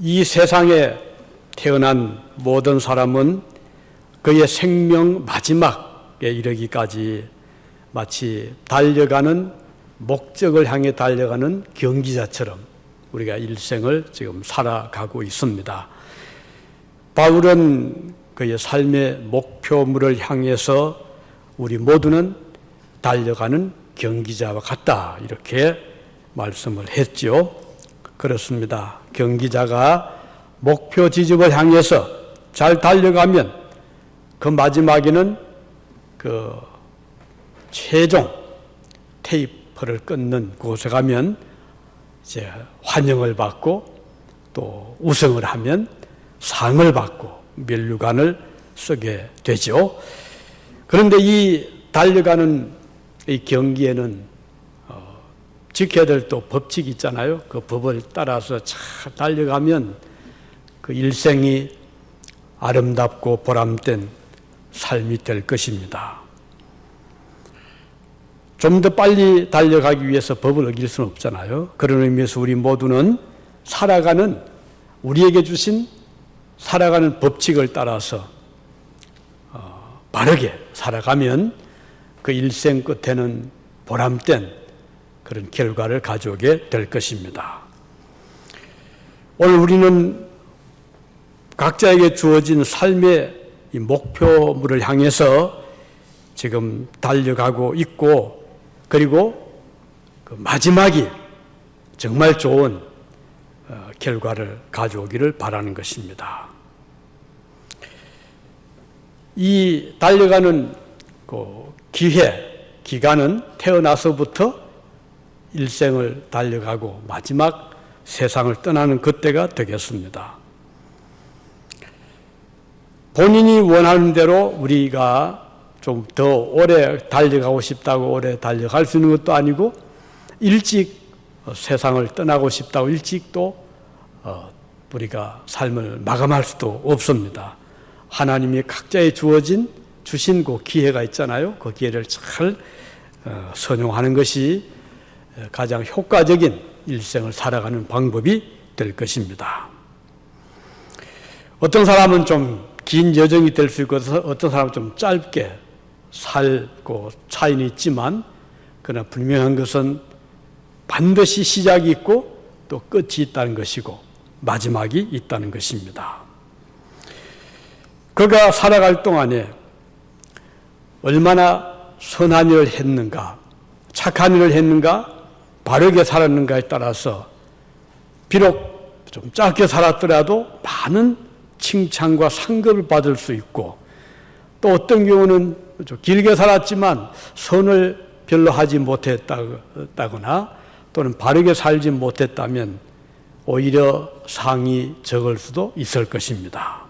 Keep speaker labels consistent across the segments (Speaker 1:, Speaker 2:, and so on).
Speaker 1: 이 세상에 태어난 모든 사람은 그의 생명 마지막에 이르기까지 마치 달려가는 목적을 향해 달려가는 경기자처럼 우리가 일생을 지금 살아가고 있습니다. 바울은 그의 삶의 목표물을 향해서 우리 모두는 달려가는 경기자와 같다 이렇게 말씀을 했죠. 그렇습니다. 경기자가 목표 지점을 향해서 잘 달려가면 그 마지막에는 그 최종 테이프를 끊는 곳에 가면 이제 환영을 받고 또 우승을 하면 상을 받고 면류관을 쓰게 되죠. 그런데 이 달려가는 이 경기에는 지켜야 될 또 법칙이 있잖아요. 그 법을 따라서 잘 달려가면 그 일생이 아름답고 보람된 삶이 될 것입니다. 좀 더 빨리 달려가기 위해서 법을 어길 수는 없잖아요. 그런 의미에서 우리 모두는 살아가는 우리에게 주신 살아가는 법칙을 따라서 바르게 살아가면 그 일생 끝에는 보람된 그런 결과를 가져오게 될 것입니다. 오늘 우리는 각자에게 주어진 삶의 이 목표물을 향해서 지금 달려가고 있고 그리고 그 마지막이 정말 좋은 결과를 가져오기를 바라는 것입니다. 이 달려가는 그 기간은 태어나서부터 일생을 달려가고 마지막 세상을 떠나는 그때가 되겠습니다. 본인이 원하는 대로 우리가 좀 더 오래 달려가고 싶다고 오래 달려갈 수 있는 것도 아니고 일찍 세상을 떠나고 싶다고 일찍 또 우리가 삶을 마감할 수도 없습니다. 하나님이 각자에 주신 그 기회가 있잖아요. 그 기회를 잘 선용하는 것이 가장 효과적인 일생을 살아가는 방법이 될 것입니다. 어떤 사람은 좀 긴 여정이 될 수 있고 어떤 사람은 좀 짧게 살고 차이는 있지만 그러나 분명한 것은 반드시 시작이 있고 또 끝이 있다는 것이고 마지막이 있다는 것입니다. 그가 살아갈 동안에 얼마나 선한 일을 했는가, 착한 일을 했는가, 바르게 살았는가에 따라서 비록 좀 짧게 살았더라도 많은 칭찬과 상급을 받을 수 있고 또 어떤 경우는 좀 길게 살았지만 선을 별로 하지 못했다거나 또는 바르게 살지 못했다면 오히려 상이 적을 수도 있을 것입니다.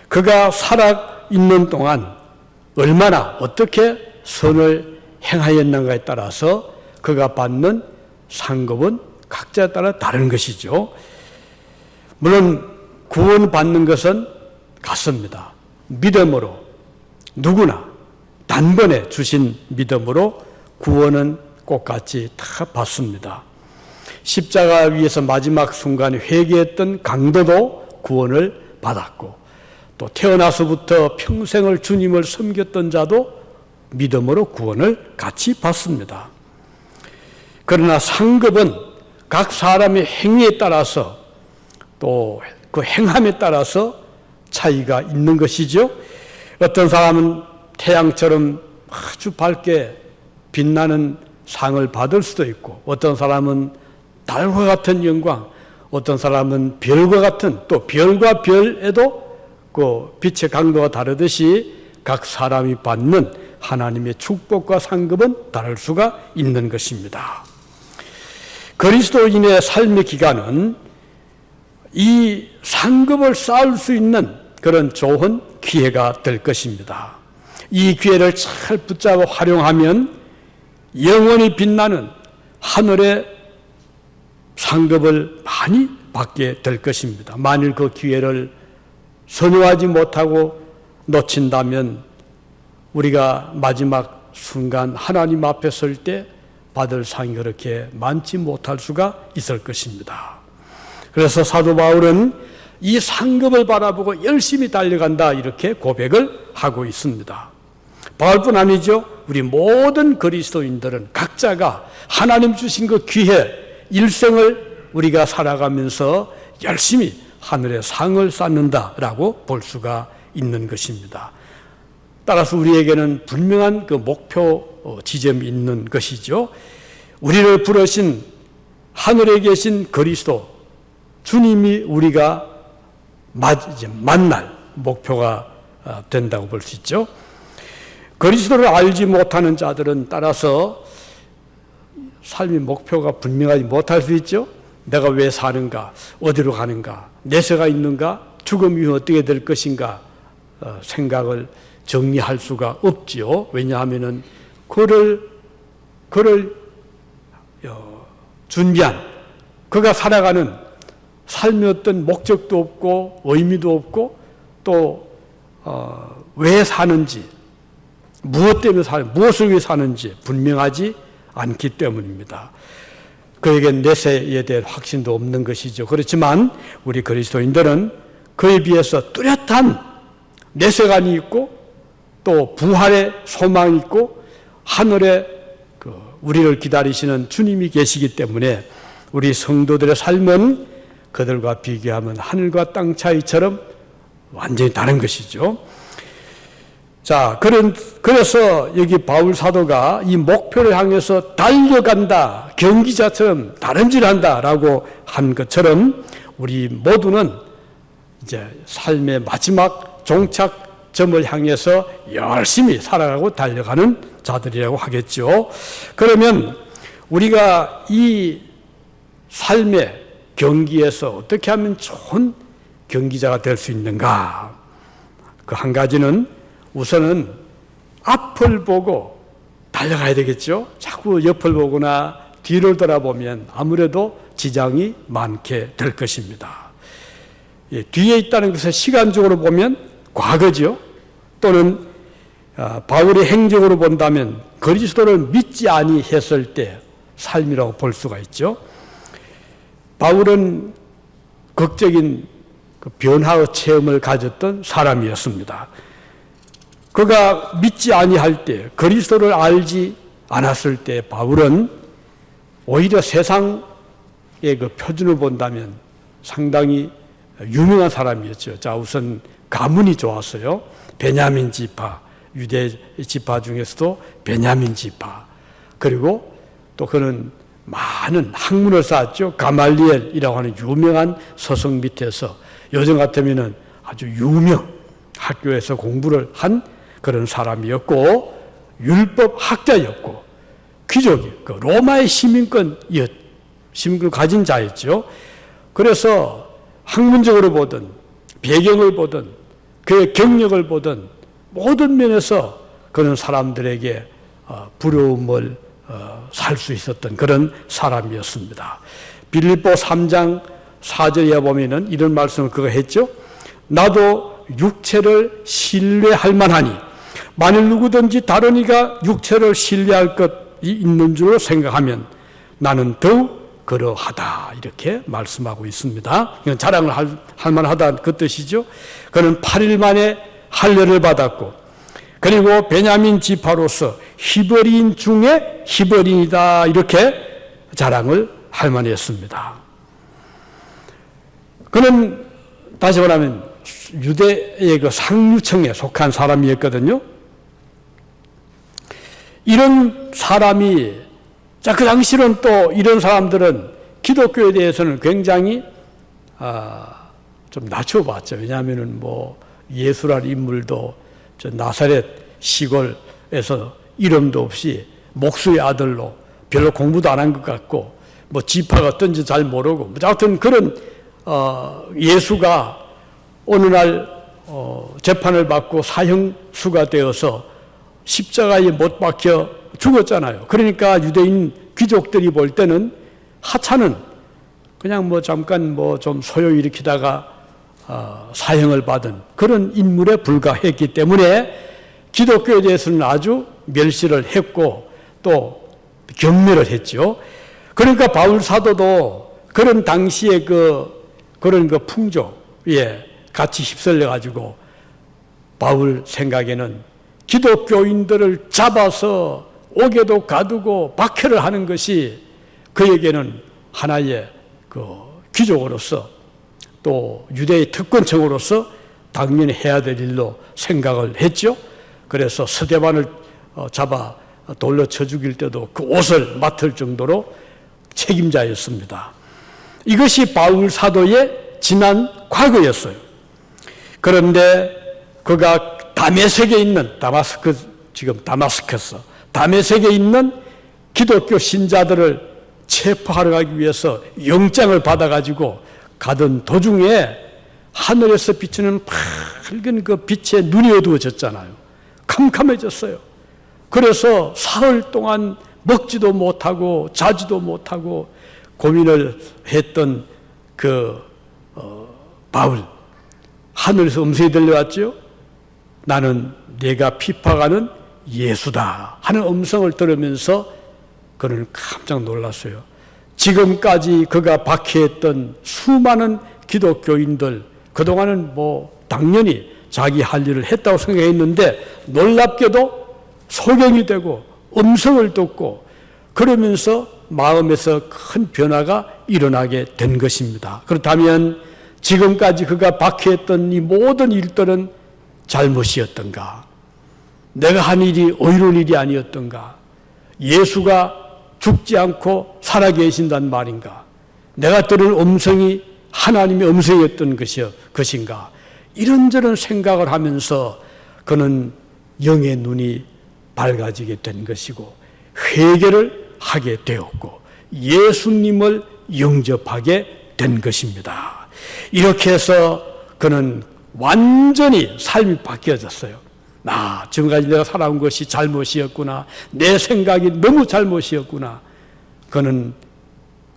Speaker 1: 그가 살아있는 동안 얼마나 어떻게 선을 행하였는가에 따라서 그가 받는 상급은 각자에 따라 다른 것이죠. 물론 구원받는 것은 같습니다. 믿음으로 누구나 단번에 주신 믿음으로 구원은 똑같이 다 받습니다. 십자가 위에서 마지막 순간에 회개했던 강도도 구원을 받았고 또 태어나서부터 평생을 주님을 섬겼던 자도 믿음으로 구원을 같이 받습니다. 그러나 상급은 각 사람의 행위에 따라서 또 그 행함에 따라서 차이가 있는 것이죠. 어떤 사람은 태양처럼 아주 밝게 빛나는 상을 받을 수도 있고 어떤 사람은 달과 같은 영광, 어떤 사람은 별과 같은 또 별과 별에도 그 빛의 강도가 다르듯이 각 사람이 받는 하나님의 축복과 상급은 다를 수가 있는 것입니다. 그리스도인의 삶의 기간은 이 상급을 쌓을 수 있는 그런 좋은 기회가 될 것입니다. 이 기회를 잘 붙잡아 활용하면 영원히 빛나는 하늘의 상급을 많이 받게 될 것입니다. 만일 그 기회를 선용하지 못하고 놓친다면 우리가 마지막 순간 하나님 앞에 설 때 받을 상이 그렇게 많지 못할 수가 있을 것입니다. 그래서 사도 바울은 이 상급을 바라보고 열심히 달려간다 이렇게 고백을 하고 있습니다. 바울뿐 아니죠. 우리 모든 그리스도인들은 각자가 하나님 주신 그 기회 일생을 우리가 살아가면서 열심히 하늘의 상을 쌓는다라고 볼 수가 있는 것입니다. 따라서 우리에게는 분명한 그 목표 지점이 있는 것이죠. 우리를 부르신 하늘에 계신 그리스도 주님이 우리가 만날 목표가 된다고 볼 수 있죠. 그리스도를 알지 못하는 자들은 따라서 삶의 목표가 분명하지 못할 수 있죠. 내가 왜 사는가, 어디로 가는가, 내세가 있는가, 죽음 이후 어떻게 될 것인가 생각을 정리할 수가 없지요. 왜냐하면은 그를 준비한 그가 살아가는 삶의 어떤 목적도 없고 의미도 없고 또 왜 사는지 무엇 때문에 무엇을 위해 사는지 분명하지 않기 때문입니다. 그에겐 내세에 대한 확신도 없는 것이죠. 그렇지만 우리 그리스도인들은 그에 비해서 뚜렷한 내세관이 있고 또 부활의 소망이 있고 하늘에 우리를 기다리시는 주님이 계시기 때문에 우리 성도들의 삶은 그들과 비교하면 하늘과 땅 차이처럼 완전히 다른 것이죠. 자, 그래서 여기 바울 사도가 이 목표를 향해서 달려간다, 경기자처럼 다름질한다라고 한 것처럼 우리 모두는 이제 삶의 마지막 종착점을 향해서 열심히 살아가고 달려가는 자들이라고 하겠죠. 그러면 우리가 이 삶의 경기에서 어떻게 하면 좋은 경기자가 될 수 있는가? 그 한 가지는 우선은 앞을 보고 달려가야 되겠죠. 자꾸 옆을 보거나 뒤를 돌아보면 아무래도 지장이 많게 될 것입니다. 뒤에 있다는 것은 시간적으로 보면 과거죠. 또는 바울의 행적으로 본다면 그리스도를 믿지 아니했을 때 삶이라고 볼 수가 있죠. 바울은 극적인 변화의 체험을 가졌던 사람이었습니다. 그가 믿지 아니할 때, 그리스도를 알지 않았을 때 바울은 오히려 세상의 그 표준을 본다면 상당히 유명한 사람이었죠. 자, 우선 가문이 좋았어요. 베냐민 지파, 유대 지파 중에서도 베냐민 지파. 그리고 또 그는 많은 학문을 쌓았죠. 가말리엘이라고 하는 유명한 서성 밑에서 요즘 같으면은 아주 유명 학교에서 공부를 한 그런 사람이었고 율법 학자였고 귀족이 그 로마의 시민권을 가진 자였죠. 그래서 학문적으로 보든 배경을 보든 그의 경력을 보든 모든 면에서 그런 사람들에게 부러움을 살 수 있었던 그런 사람이었습니다. 빌립보 3장 4절에 보면은 이런 말씀을 그가 했죠. 나도 육체를 신뢰할 만하니 만일 누구든지 다른 이가 육체를 신뢰할 것이 있는 줄로 생각하면 나는 더욱 그러하다 이렇게 말씀하고 있습니다. 이건 자랑을 할 만하다 그 뜻이죠. 그는 8일 만에 할례를 받았고 그리고 베냐민 지파로서 히브리인 중에 히브리인이다 이렇게 자랑을 할 만했습니다. 그는 다시 말하면 유대의 그 상류층에 속한 사람이었거든요. 이런 사람이 그 당시는 또 이런 사람들은 기독교에 대해서는 굉장히 좀 낮춰봤죠. 왜냐하면은 뭐 예수라는 인물도 저 나사렛 시골에서 이름도 없이 목수의 아들로 별로 공부도 안 한 것 같고 뭐 지파가 어떤지 잘 모르고 아무튼 그런 예수가 어느 날 재판을 받고 사형수가 되어서 십자가에 못 박혀 죽었잖아요. 그러니까 유대인 귀족들이 볼 때는 하찮은 그냥 뭐 잠깐 뭐 좀 소요 일으키다가 사형을 받은 그런 인물에 불과했기 때문에 기독교에 대해서는 아주 멸시를 했고 또 경멸을 했죠. 그러니까 바울 사도도 그런 당시에 그 그런 그 풍조에 같이 휩쓸려 가지고 바울 생각에는 기독교인들을 잡아서 옥에도 가두고 박해를 하는 것이 그에게는 하나의 그 귀족으로서 또 유대의 특권층으로서 당연히 해야 될 일로 생각을 했죠. 그래서 스데반을 잡아 돌로 쳐 죽일 때도 그 옷을 맡을 정도로 책임자였습니다. 이것이 바울 사도의 지난 과거였어요. 그런데 그가 다메섹에 있는 다메섹에 있는 기독교 신자들을 체포하러 가기 위해서 영장을 받아가지고 가던 도중에 하늘에서 비치는 밝은 그 빛에 눈이 어두워졌잖아요. 캄캄해졌어요. 그래서 사흘 동안 먹지도 못하고 자지도 못하고 고민을 했던 바울, 하늘에서 음성이 들려왔죠. 나는 내가 핍박하는 예수다 하는 음성을 들으면서 그는 깜짝 놀랐어요. 지금까지 그가 박해했던 수많은 기독교인들, 그동안은 당연히 자기 할 일을 했다고 생각했는데 놀랍게도 소경이 되고 음성을 듣고 그러면서 마음에서 큰 변화가 일어나게 된 것입니다. 그렇다면 지금까지 그가 박해했던 이 모든 일들은 잘못이었던가? 내가 한 일이 의로운 일이 아니었던가? 예수가 죽지 않고 살아계신단 말인가? 내가 들은 음성이 하나님의 음성이었던 것인가? 이런저런 생각을 하면서 그는 영의 눈이 밝아지게 된 것이고 회개를 하게 되었고 예수님을 영접하게 된 것입니다. 이렇게 해서 그는 완전히 삶이 바뀌어졌어요. 지금까지 내가 살아온 것이 잘못이었구나. 내 생각이 너무 잘못이었구나. 그는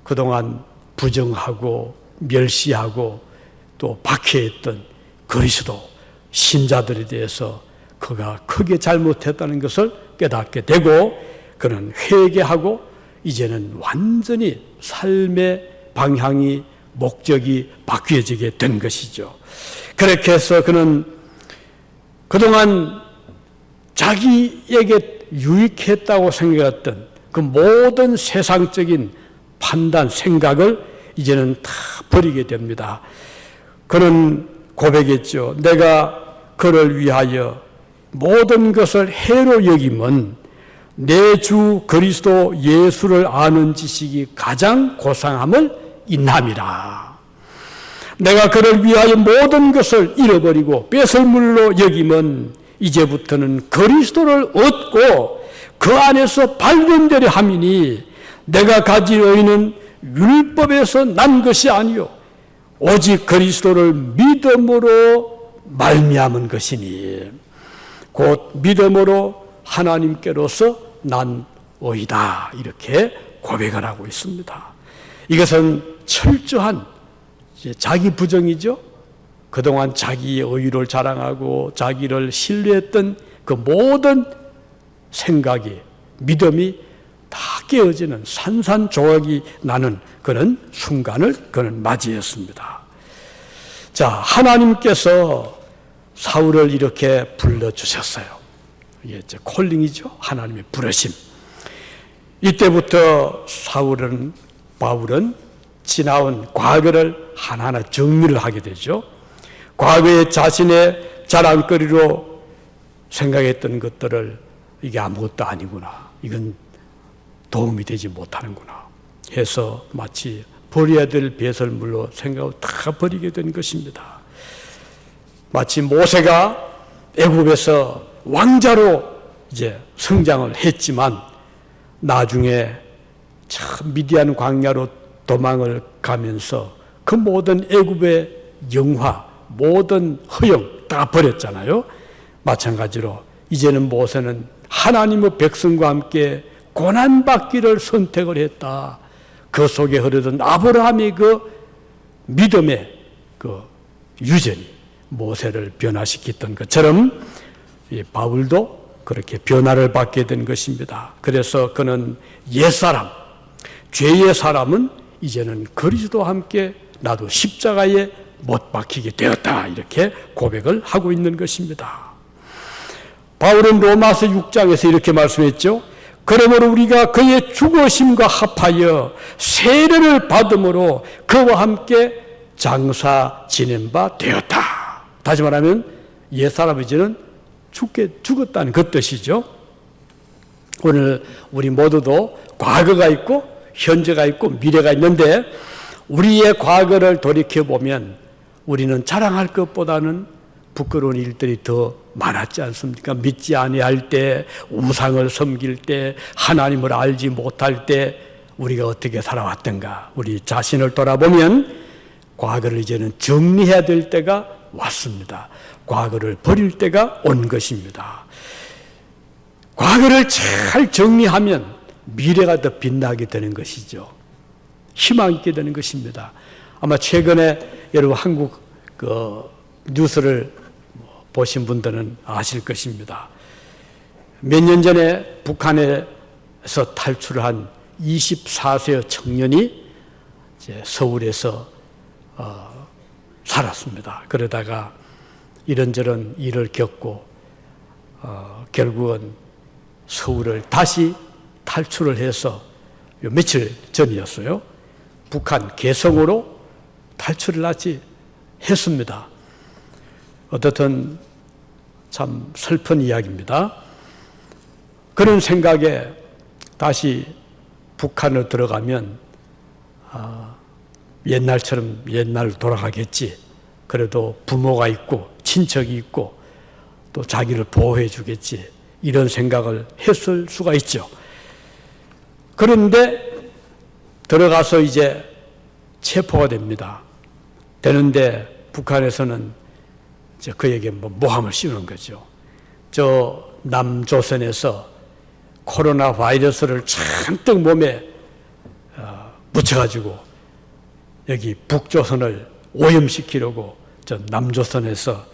Speaker 1: 그동안 부정하고 멸시하고 또 박해했던 그리스도 신자들에 대해서 그가 크게 잘못했다는 것을 깨닫게 되고 그는 회개하고 이제는 완전히 삶의 방향이 목적이 바뀌어지게 된 것이죠. 그렇게 해서 그는 그동안 자기에게 유익했다고 생각했던 그 모든 세상적인 판단, 생각을 이제는 다 버리게 됩니다. 그는 고백했죠. 내가 그를 위하여 모든 것을 해로 여김은 내 주 그리스도 예수를 아는 지식이 가장 고상함을 인함이라. 내가 그를 위하여 모든 것을 잃어버리고 뺏을물로 여김은 이제부터는 그리스도를 얻고 그 안에서 발견되려 함이니 내가 가진 의는 율법에서 난 것이 아니요 오직 그리스도를 믿음으로 말미암은 것이니 곧 믿음으로 하나님께로서 난 의이다. 이렇게 고백을 하고 있습니다. 이것은 철저한 자기 부정이죠. 그동안 자기의 의의를 자랑하고 자기를 신뢰했던 그 모든 생각이, 믿음이 다 깨어지는 산산조각이 나는 그런 순간을 그는 맞이했습니다. 자, 하나님께서 사울을 이렇게 불러주셨어요. 이게 이제 콜링이죠. 하나님의 부르심. 이때부터 바울은 지나온 과거를 하나하나 정리를 하게 되죠. 과거에 자신의 자랑거리로 생각했던 것들을 이게 아무것도 아니구나. 이건 도움이 되지 못하는구나 해서 마치 버려야 될 배설물로 생각을 다 버리게 된 것입니다. 마치 모세가 애굽에서 왕자로 이제 성장을 했지만 나중에 참 미디안 광야로 도망을 가면서 그 모든 애굽의 영화, 모든 허영 다 버렸잖아요. 마찬가지로 이제는 모세는 하나님의 백성과 함께 고난받기를 선택을 했다. 그 속에 흐르던 아브라함의 그 믿음의 그 유전이 모세를 변화시켰던 것처럼 바울도 그렇게 변화를 받게 된 것입니다. 그래서 그는 옛사람, 죄의 사람은 이제는 그리스도와 함께 나도 십자가에 못 박히게 되었다. 이렇게 고백을 하고 있는 것입니다. 바울은 로마서 6장에서 이렇게 말씀했죠. 그러므로 우리가 그의 죽으심과 합하여 세례를 받음으로 그와 함께 장사 지낸 바 되었다. 다시 말하면 옛사람이 이제는 죽었다는 그 뜻이죠. 오늘 우리 모두도 과거가 있고 현재가 있고 미래가 있는데 우리의 과거를 돌이켜보면 우리는 자랑할 것보다는 부끄러운 일들이 더 많았지 않습니까? 믿지 아니할 때, 우상을 섬길 때, 하나님을 알지 못할 때 우리가 어떻게 살아왔던가 우리 자신을 돌아보면 과거를 이제는 정리해야 될 때가 왔습니다. 과거를 버릴 때가 온 것입니다. 과거를 잘 정리하면 미래가 더 빛나게 되는 것이죠. 희망 있게 되는 것입니다. 아마 최근에 여러분 한국 뉴스를 보신 분들은 아실 것입니다. 몇 년 전에 북한에서 탈출한 24세 청년이 이제 서울에서 살았습니다. 그러다가 이런저런 일을 겪고 결국은 서울을 다시 탈출을 해서 며칠 전이었어요. 북한 개성으로 탈출을 다시 했습니다. 어떻든 참 슬픈 이야기입니다. 그런 생각에 다시 북한을 들어가면 옛날처럼 옛날 돌아가겠지. 그래도 부모가 있고 친척이 있고 또 자기를 보호해 주겠지. 이런 생각을 했을 수가 있죠. 그런데 들어가서 이제 체포가 됩니다. 되는데 북한에서는 이제 그에게 모함을 씌우는 거죠. 저 남조선에서 코로나 바이러스를 잔뜩 몸에 묻혀가지고 여기 북조선을 오염시키려고 저 남조선에서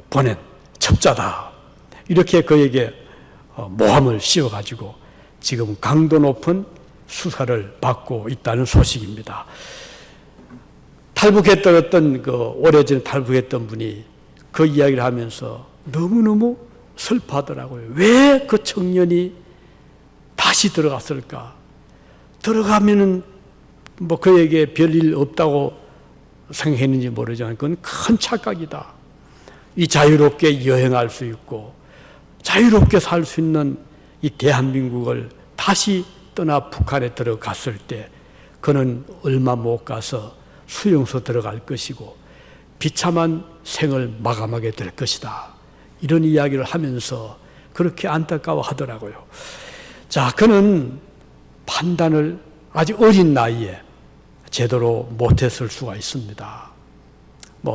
Speaker 1: 보낸 첩자다. 이렇게 그에게 모함을 씌워가지고 지금 강도 높은 수사를 받고 있다는 소식입니다. 탈북했던 어떤 오래전에 탈북했던 분이 그 이야기를 하면서 너무너무 슬퍼하더라고요. 왜 그 청년이 다시 들어갔을까? 들어가면은 그에게 별일 없다고 생각했는지 모르지만 그건 큰 착각이다. 이 자유롭게 여행할 수 있고 자유롭게 살 수 있는 이 대한민국을 다시 떠나 북한에 들어갔을 때 그는 얼마 못 가서 수용소 들어갈 것이고 비참한 생을 마감하게 될 것이다. 이런 이야기를 하면서 그렇게 안타까워하더라고요. 자, 그는 판단을 아직 어린 나이에 제대로 못했을 수가 있습니다.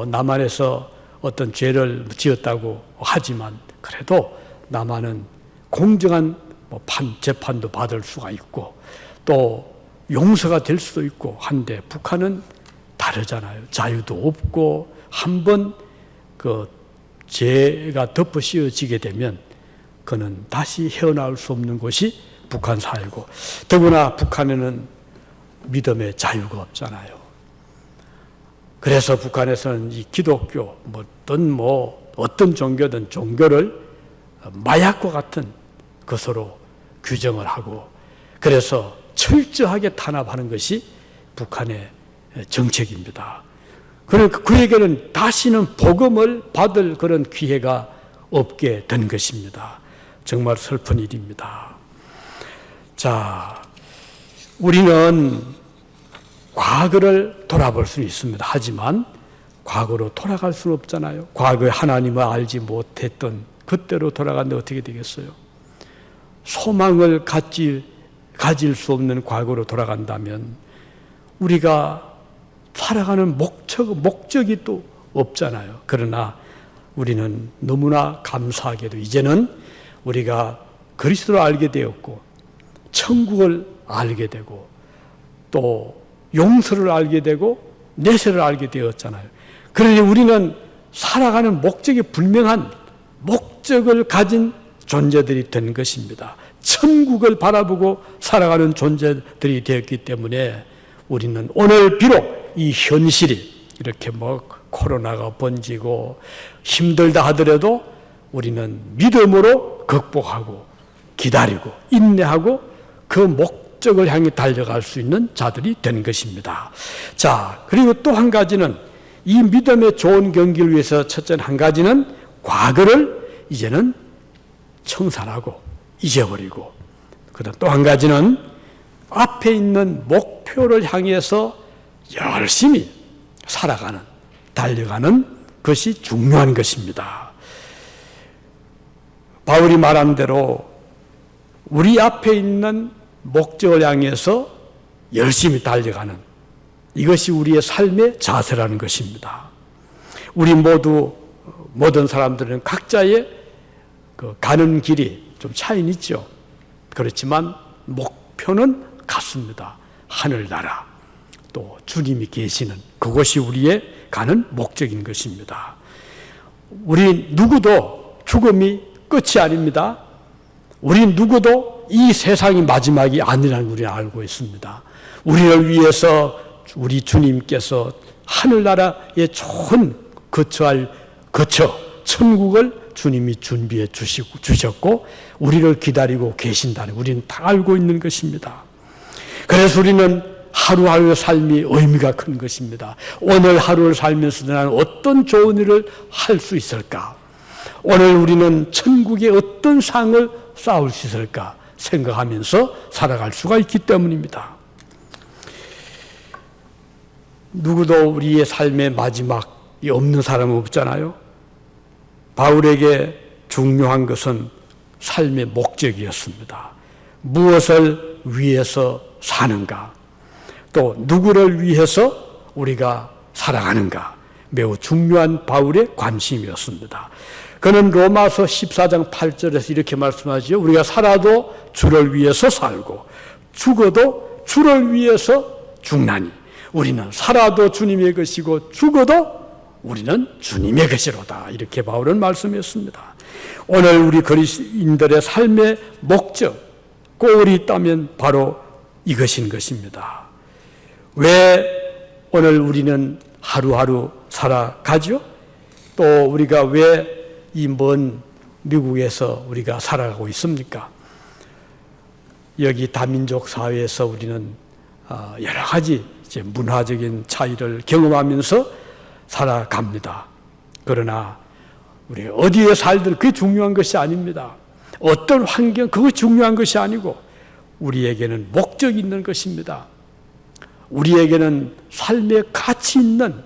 Speaker 1: 남한에서 어떤 죄를 지었다고 하지만 그래도 남한은 공정한 재판도 받을 수가 있고 또 용서가 될 수도 있고 한데 북한은 다르잖아요. 자유도 없고 한번 죄가 덮어 씌워지게 되면 그는 다시 헤어나올 수 없는 곳이 북한 사회고 더구나 북한에는 믿음의 자유가 없잖아요. 그래서 북한에서는 이 기독교 어떤 종교든 종교를 마약과 같은 것으로 규정을 하고 그래서 철저하게 탄압하는 것이 북한의 정책입니다. 그러니까 그에게는 다시는 복음을 받을 그런 기회가 없게 된 것입니다. 정말 슬픈 일입니다. 자, 우리는 과거를 돌아볼 수는 있습니다. 하지만 과거로 돌아갈 수는 없잖아요. 과거에 하나님을 알지 못했던 그때로 돌아갔는데 어떻게 되겠어요? 소망을 가질 수 없는 과거로 돌아간다면 우리가 살아가는 목적이 또 없잖아요. 그러나 우리는 너무나 감사하게도 이제는 우리가 그리스도를 알게 되었고 천국을 알게 되고 또 용서를 알게 되고 내세를 알게 되었잖아요. 그러니 우리는 살아가는 목적이 분명한 목적을 가진 존재들이 된 것입니다. 천국을 바라보고 살아가는 존재들이 되었기 때문에 우리는 오늘 비록 이 현실이 이렇게 코로나가 번지고 힘들다 하더라도 우리는 믿음으로 극복하고 기다리고 인내하고 그 목적을 향해 달려갈 수 있는 자들이 된 것입니다. 자, 그리고 또 한 가지는 이 믿음의 좋은 경기를 위해서 첫째 한 가지는 과거를 이제는 청산하고 잊어버리고, 그다음 또 한 가지는 앞에 있는 목표를 향해서 열심히 살아가는, 달려가는 것이 중요한 것입니다. 바울이 말한 대로 우리 앞에 있는 목적을 향해서 열심히 달려가는, 이것이 우리의 삶의 자세라는 것입니다. 우리 모든 사람들은 각자의 가는 길이 좀 차이는 있죠. 그렇지만 목표는 같습니다. 하늘나라, 또 주님이 계시는 그것이 우리의 가는 목적인 것입니다. 우리 누구도 죽음이 끝이 아닙니다. 우리 누구도 이 세상이 마지막이 아니라는 우리는 알고 있습니다. 우리를 위해서 우리 주님께서 하늘나라에 좋은 거처, 천국을 주님이 준비해 주셨고 우리를 기다리고 계신다는 우리는 다 알고 있는 것입니다. 그래서 우리는 하루하루의 삶이 의미가 큰 것입니다. 오늘 하루를 살면서 나는 어떤 좋은 일을 할 수 있을까? 오늘 우리는 천국의 어떤 상을 쌓을 수 있을까 생각하면서 살아갈 수가 있기 때문입니다. 누구도 우리의 삶의 마지막이 없는 사람은 없잖아요. 바울에게 중요한 것은 삶의 목적이었습니다. 무엇을 위해서 사는가, 또 누구를 위해서 우리가 살아가는가, 매우 중요한 바울의 관심이었습니다. 그는 로마서 14장 8절에서 이렇게 말씀하죠. 우리가 살아도 주를 위해서 살고 죽어도 주를 위해서 죽나니 우리는 살아도 주님의 것이고 죽어도 우리는 주님의 것이로다. 이렇게 바울은 말씀했습니다. 오늘 우리 그리스도인들의 삶의 목적, 골이 있다면 바로 이것인 것입니다. 왜 오늘 우리는 하루하루 살아가죠? 또 우리가 왜 이 먼 미국에서 우리가 살아가고 있습니까? 여기 다민족 사회에서 우리는 여러 가지 이제 문화적인 차이를 경험하면서 살아갑니다. 그러나 우리 어디에 살든 그게 중요한 것이 아닙니다. 어떤 환경, 그거 중요한 것이 아니고 우리에게는 목적이 있는 것입니다. 우리에게는 삶의 가치 있는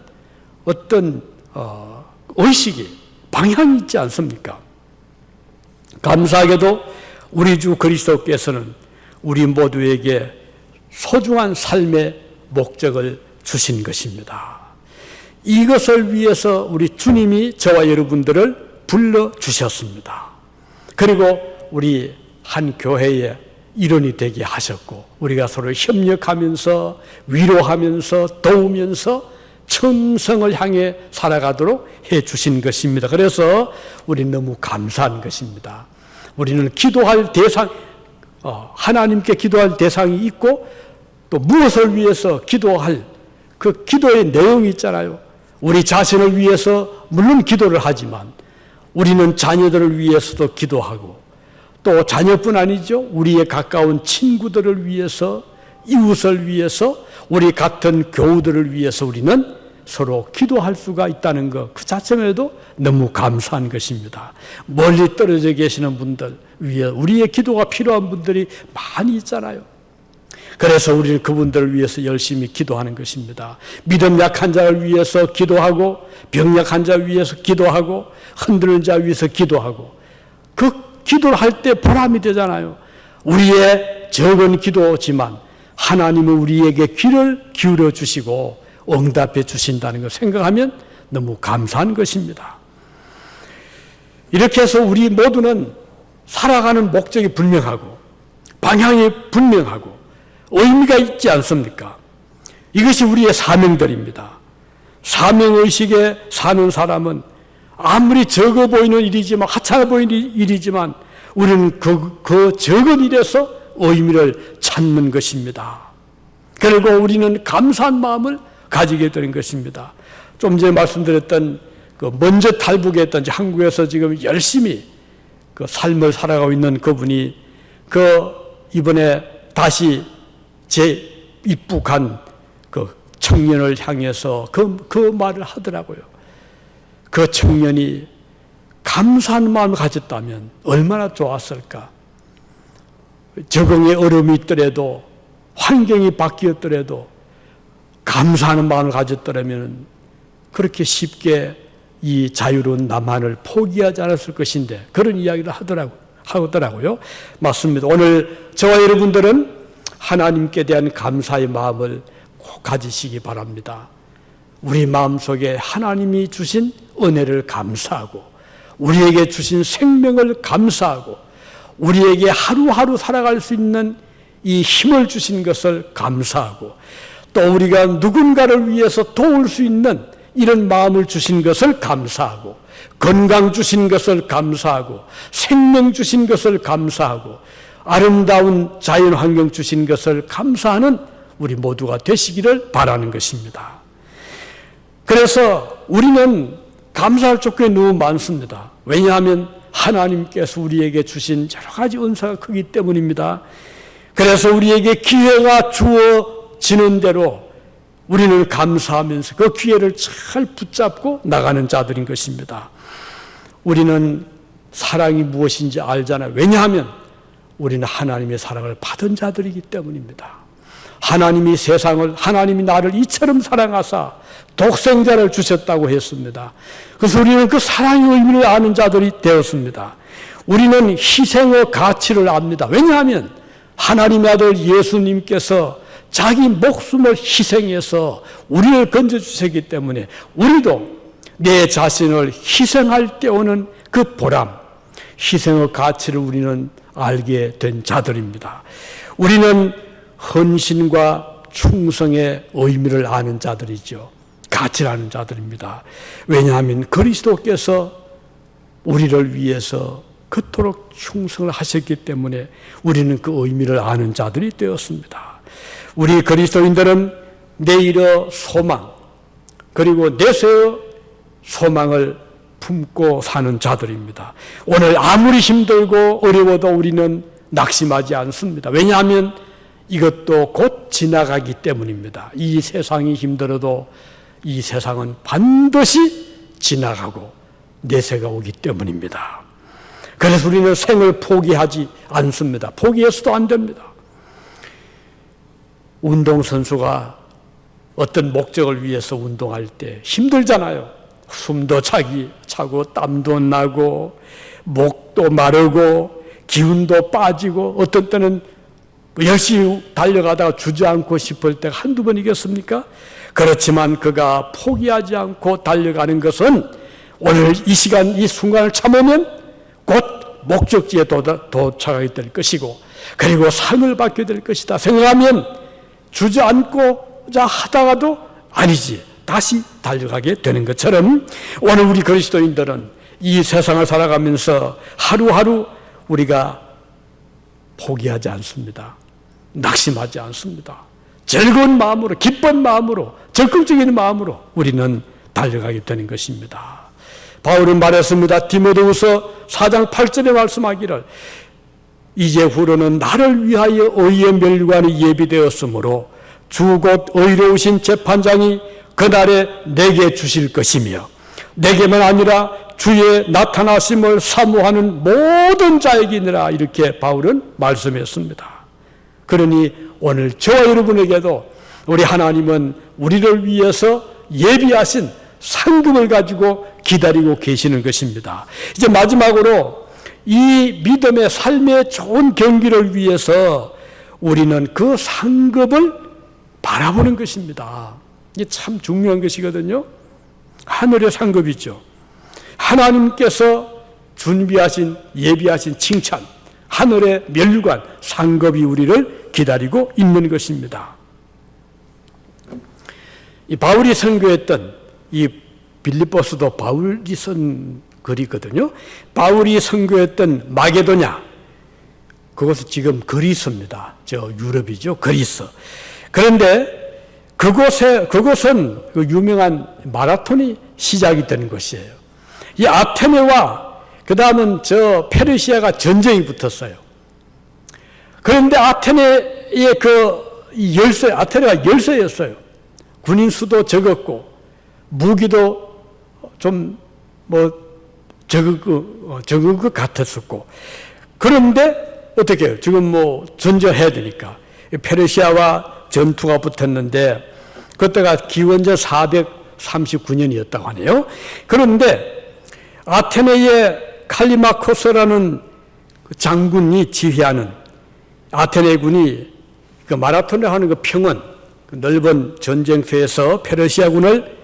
Speaker 1: 어떤 의식이, 방향이 있지 않습니까? 감사하게도 우리 주 그리스도께서는 우리 모두에게 소중한 삶의 목적을 주신 것입니다. 이것을 위해서 우리 주님이 저와 여러분들을 불러주셨습니다. 그리고 우리 한 교회의 일원이 되게 하셨고 우리가 서로 협력하면서 위로하면서 도우면서 천성을 향해 살아가도록 해 주신 것입니다. 그래서 우리는 너무 감사한 것입니다. 우리는 기도할 대상, 하나님께 기도할 대상이 있고 또 무엇을 위해서 기도할 그 기도의 내용이 있잖아요. 우리 자신을 위해서 물론 기도를 하지만 우리는 자녀들을 위해서도 기도하고 또 자녀뿐 아니죠. 우리의 가까운 친구들을 위해서, 이웃을 위해서, 우리 같은 교우들을 위해서 우리는 서로 기도할 수가 있다는 것, 그 자체에도 너무 감사한 것입니다. 멀리 떨어져 계시는 분들 위해 우리의 기도가 필요한 분들이 많이 있잖아요. 그래서 우리는 그분들을 위해서 열심히 기도하는 것입니다. 믿음 약한 자를 위해서 기도하고 병약한 자 위해서 기도하고 흔들린 자 위해서 기도하고 그 기도를 할 때 보람이 되잖아요. 우리의 적은 기도지만 하나님은 우리에게 귀를 기울여 주시고 응답해 주신다는 걸 생각하면 너무 감사한 것입니다. 이렇게 해서 우리 모두는 살아가는 목적이 분명하고 방향이 분명하고 의미가 있지 않습니까? 이것이 우리의 사명들입니다. 사명의식에 사는 사람은 아무리 적어 보이는 일이지만, 하찮아 보이는 일이지만 우리는 그 적은 일에서 의미를 찾는 것입니다. 그리고 우리는 감사한 마음을 가지게 되는 것입니다. 좀 전에 말씀드렸던 그 먼저 탈북했던 한국에서 지금 열심히 그 삶을 살아가고 있는 그분이 그 이번에 다시 재입국한 그 청년을 향해서 그 말을 하더라고요. 그 청년이 감사한 마음을 가졌다면 얼마나 좋았을까. 적응의 어려움이 있더라도 환경이 바뀌었더라도 감사하는 마음을 가졌더라면 그렇게 쉽게 이 자유로운 남한을 포기하지 않았을 것인데 그런 이야기를 하더라고요. 맞습니다. 오늘 저와 여러분들은 하나님께 대한 감사의 마음을 꼭 가지시기 바랍니다. 우리 마음속에 하나님이 주신 은혜를 감사하고 우리에게 주신 생명을 감사하고 우리에게 하루하루 살아갈 수 있는 이 힘을 주신 것을 감사하고 또 우리가 누군가를 위해서 도울 수 있는 이런 마음을 주신 것을 감사하고 건강 주신 것을 감사하고 생명 주신 것을 감사하고 아름다운 자연환경 주신 것을 감사하는 우리 모두가 되시기를 바라는 것입니다. 그래서 우리는 감사할 조건이 너무 많습니다. 왜냐하면 하나님께서 우리에게 주신 여러 가지 은사가 크기 때문입니다. 그래서 우리에게 기회가 주어지는 대로 우리는 감사하면서 그 기회를 잘 붙잡고 나가는 자들인 것입니다. 우리는 사랑이 무엇인지 알잖아요. 왜냐하면 우리는 하나님의 사랑을 받은 자들이기 때문입니다. 하나님이 나를 이처럼 사랑하사 독생자를 주셨다고 했습니다. 그래서 우리는 그 사랑의 의미를 아는 자들이 되었습니다. 우리는 희생의 가치를 압니다. 왜냐하면 하나님의 아들 예수님께서 자기 목숨을 희생해서 우리를 건져주셨기 때문에 우리도 내 자신을 희생할 때 오는 그 보람, 희생의 가치를 우리는 알게 된 자들입니다. 우리는 헌신과 충성의 의미를 아는 자들이죠. 가치를 아는 자들입니다. 왜냐하면 그리스도께서 우리를 위해서 그토록 충성을 하셨기 때문에 우리는 그 의미를 아는 자들이 되었습니다. 우리 그리스도인들은 내일의 소망 그리고 내세의 소망을 품고 사는 자들입니다. 오늘 아무리 힘들고 어려워도 우리는 낙심하지 않습니다. 왜냐하면 이것도 곧 지나가기 때문입니다. 이 세상이 힘들어도 이 세상은 반드시 지나가고 내세가 오기 때문입니다. 그래서 우리는 생을 포기하지 않습니다. 포기해서도 안 됩니다. 운동선수가 어떤 목적을 위해서 운동할 때 힘들잖아요. 숨도 차고 땀도 나고 목도 마르고 기운도 빠지고 어떤 때는 열심히 달려가다가 주저앉고 싶을 때가 한두 번이겠습니까? 그렇지만 그가 포기하지 않고 달려가는 것은 오늘 이 시간 이 순간을 참으면 곧 목적지에 도착하게 될 것이고 그리고 상을 받게 될 것이다 생각하면 주저앉고자 하다가도 아니지 다시 달려가게 되는 것처럼 오늘 우리 그리스도인들은 이 세상을 살아가면서 하루하루 우리가 포기하지 않습니다. 낙심하지 않습니다. 즐거운 마음으로 기쁜 마음으로 적극적인 마음으로 우리는 달려가게 되는 것입니다. 바울은 말했습니다. 디모데후서 4장 8절에 말씀하기를 이제후로는 나를 위하여 의의 멸관이 예비되었으므로 주 곧 의로우신 재판장이 그날에 내게 주실 것이며 내게만 아니라 주의 나타나심을 사모하는 모든 자에게니라 이렇게 바울은 말씀했습니다. 그러니 오늘 저와 여러분에게도 우리 하나님은 우리를 위해서 예비하신 상급을 가지고 기다리고 계시는 것입니다. 이제 마지막으로 이 믿음의 삶의 좋은 경기를 위해서 우리는 그 상급을 바라보는 것입니다. 이게 참 중요한 것이거든요. 하늘의 상급이죠. 하나님께서 준비하신 예비하신 칭찬, 하늘의 멸관, 상급이 우리를 기다리고 있는 것입니다. 이 바울이 선교했던 이 빌립보서도 바울이 쓴 글이거든요. 바울이 선교했던 마게도냐, 그것은 지금 그리스입니다. 저 유럽이죠. 그리스. 그런데 그곳은 그 유명한 마라톤이 시작이 되는 것이에요. 이 아테네와 그 다음은 저 페르시아가 전쟁이 붙었어요. 그런데 아테네의 아테네가 열세였어요. 군인 수도 적었고, 무기도 좀 적은 것 같았었고. 그런데 어떻게 해요? 지금 전쟁해야 되니까. 페르시아와 전투가 붙었는데, 그때가 기원전 439년이었다고 하네요. 그런데 아테네의 칼리마코스라는 장군이 지휘하는 아테네 군이 그 마라톤을 하는 그 평원, 그 넓은 전쟁터에서 페르시아군을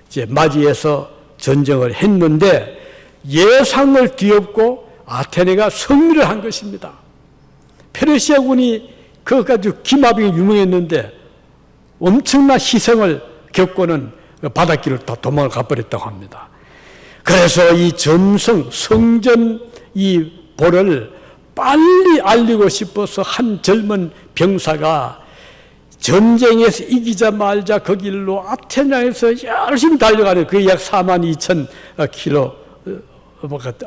Speaker 1: 이제 맞이해서 전쟁을 했는데 예상을 뒤엎고 아테네가 승리를 한 것입니다. 페르시아군이 그것까지 기마병이 유명했는데 엄청난 희생을 겪고는 바닷길을 다 도망을 가버렸다고 합니다. 그래서 이 성전 이 볼을 빨리 알리고 싶어서 한 젊은 병사가 전쟁에서 이기자 말자 그 길로 아테네에서 열심히 달려가는 그게 약 42,000km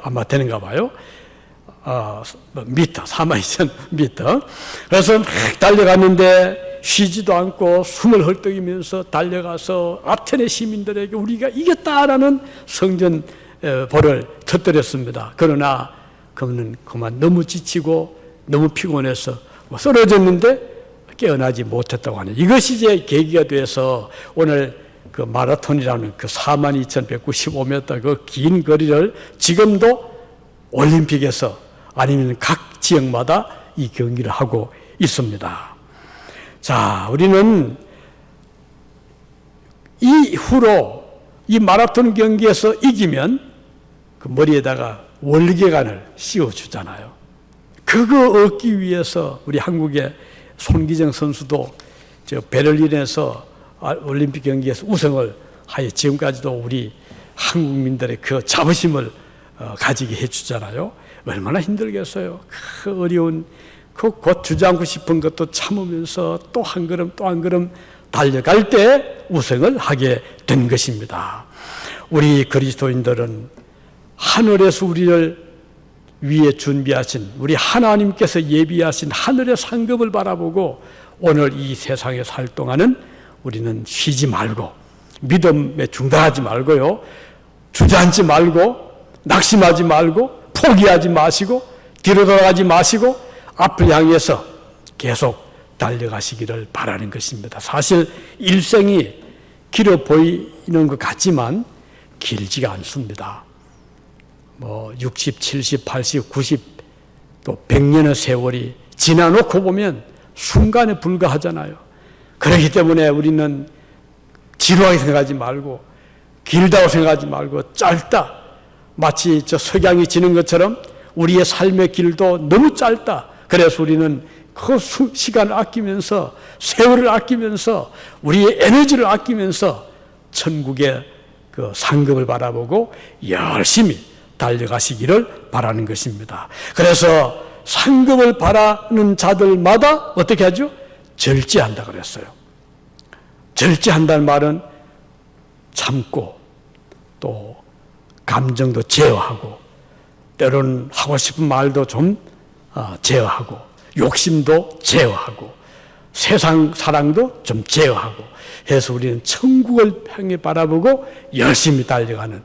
Speaker 1: 아마 되는가 봐요. 미터, 42,000m. 그래서 막 달려갔는데 쉬지도 않고 숨을 헐떡이면서 달려가서 아테네 시민들에게 우리가 이겼다라는 성전 볼을 터뜨렸습니다. 그러나 그는 그만 너무 지치고 너무 피곤해서 쓰러졌는데 깨어나지 못했다고 하는, 이것이 이제 계기가 돼서 오늘 그 마라톤이라는 그 42,195m 그 긴 거리를 지금도 올림픽에서 아니면 각 지역마다 이 경기를 하고 있습니다. 자, 우리는 이후로 이 마라톤 경기에서 이기면 그 머리에다가 월계관을 씌워주잖아요. 그거 얻기 위해서 우리 한국의 손기정 선수도 저 베를린에서 올림픽 경기에서 우승을 하여 지금까지도 우리 한국민들의 그 자부심을 가지게 해주잖아요. 얼마나 힘들겠어요. 그 어려운 곧 주저앉고 싶은 것도 참으면서 또 한 걸음 또 한 걸음 달려갈 때 우승을 하게 된 것입니다. 우리 그리스도인들은 하늘에서 우리를 위해 준비하신 우리 하나님께서 예비하신 하늘의 상급을 바라보고 오늘 이 세상에 살 동안은 우리는 쉬지 말고 믿음에 중단하지 말고요, 주저앉지 말고 낙심하지 말고 포기하지 마시고 뒤로 돌아가지 마시고 앞을 향해서 계속 달려가시기를 바라는 것입니다. 사실 일생이 길어 보이는 것 같지만 길지가 않습니다. 60, 70, 80, 90, 또 100년의 세월이 지나놓고 보면 순간에 불과하잖아요. 그렇기 때문에 우리는 지루하게 생각하지 말고 길다고 생각하지 말고 짧다, 마치 저 석양이 지는 것처럼 우리의 삶의 길도 너무 짧다. 그래서 우리는 그 시간을 아끼면서 세월을 아끼면서 우리의 에너지를 아끼면서 천국의 그 상급을 바라보고 열심히 달려가시기를 바라는 것입니다. 그래서 상급을 바라는 자들마다 어떻게 하죠? 절제한다 그랬어요. 절제한다는 말은 참고 또 감정도 제어하고 때로는 하고 싶은 말도 좀 제어하고 욕심도 제어하고 세상 사랑도 좀 제어하고 해서 우리는 천국을 향해 바라보고 열심히 달려가는,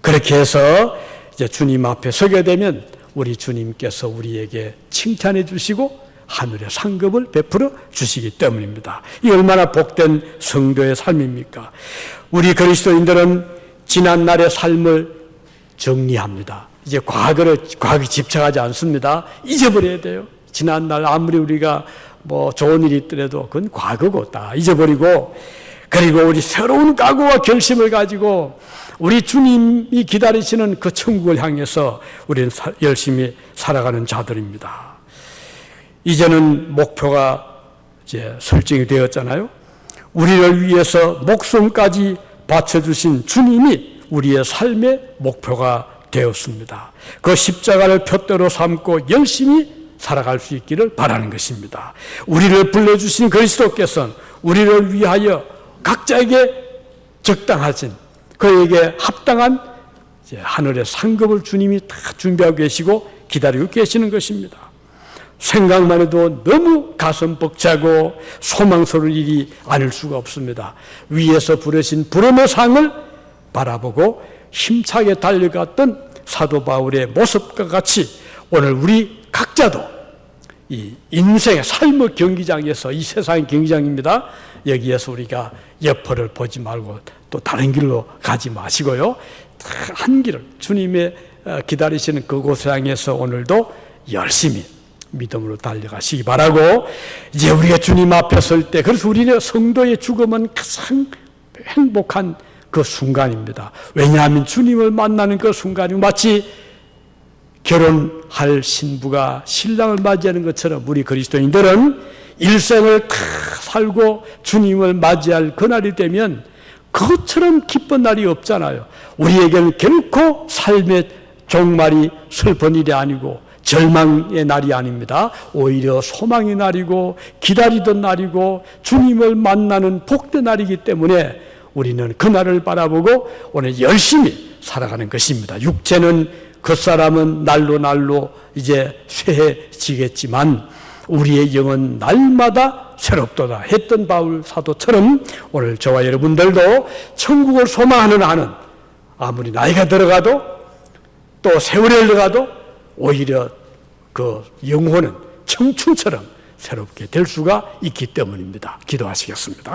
Speaker 1: 그렇게 해서 이제 주님 앞에 서게 되면 우리 주님께서 우리에게 칭찬해 주시고 하늘의 상급을 베풀어 주시기 때문입니다. 이 얼마나 복된 성도의 삶입니까? 우리 그리스도인들은 지난날의 삶을 정리합니다. 이제 과거에 집착하지 않습니다. 잊어버려야 돼요. 지난날 아무리 우리가 좋은 일이 있더라도 그건 과거고 다 잊어버리고, 그리고 우리 새로운 각오와 결심을 가지고 우리 주님이 기다리시는 그 천국을 향해서 우리는 열심히 살아가는 자들입니다. 이제는 목표가 이제 설정이 되었잖아요. 우리를 위해서 목숨까지 바쳐주신 주님이 우리의 삶의 목표가 되었습니다. 그 십자가를 표대로 삼고 열심히 살아갈 수 있기를 바라는 것입니다. 우리를 불러주신 그리스도께서는 우리를 위하여 각자에게 적당하신, 그에게 합당한 하늘의 상급을 주님이 다 준비하고 계시고 기다리고 계시는 것입니다. 생각만 해도 너무 가슴 벅차고 소망스러울 일이 아닐 수가 없습니다. 위에서 부르신 부름의 상을 바라보고 힘차게 달려갔던 사도 바울의 모습과 같이 오늘 우리 각자도 이 인생의 삶의 경기장에서, 이 세상의 경기장입니다. 여기에서 우리가 옆을 보지 말고 또 다른 길로 가지 마시고요. 한 길을 주님의 기다리시는 그곳을 향해서 오늘도 열심히 믿음으로 달려가시기 바라고, 이제 우리가 주님 앞에 설 때, 그래서 우리는 성도의 죽음은 가장 행복한 그 순간입니다. 왜냐하면 주님을 만나는 그 순간이 마치 결혼할 신부가 신랑을 맞이하는 것처럼 우리 그리스도인들은 일생을 다 살고 주님을 맞이할 그날이 되면 그것처럼 기쁜 날이 없잖아요. 우리에게는 결코 삶의 종말이 슬픈 일이 아니고 절망의 날이 아닙니다. 오히려 소망의 날이고 기다리던 날이고 주님을 만나는 복된 날이기 때문에 우리는 그 날을 바라보고 오늘 열심히 살아가는 것입니다. 육체는 그 날로 이제 쇠해지겠지만 우리의 영은 날마다 새롭도다 했던 바울 사도처럼 오늘 저와 여러분들도 천국을 소망하는 한은 아무리 나이가 들어가도 또 세월이 흘러가도 오히려 그 영혼은 청춘처럼 새롭게 될 수가 있기 때문입니다. 기도하시겠습니다.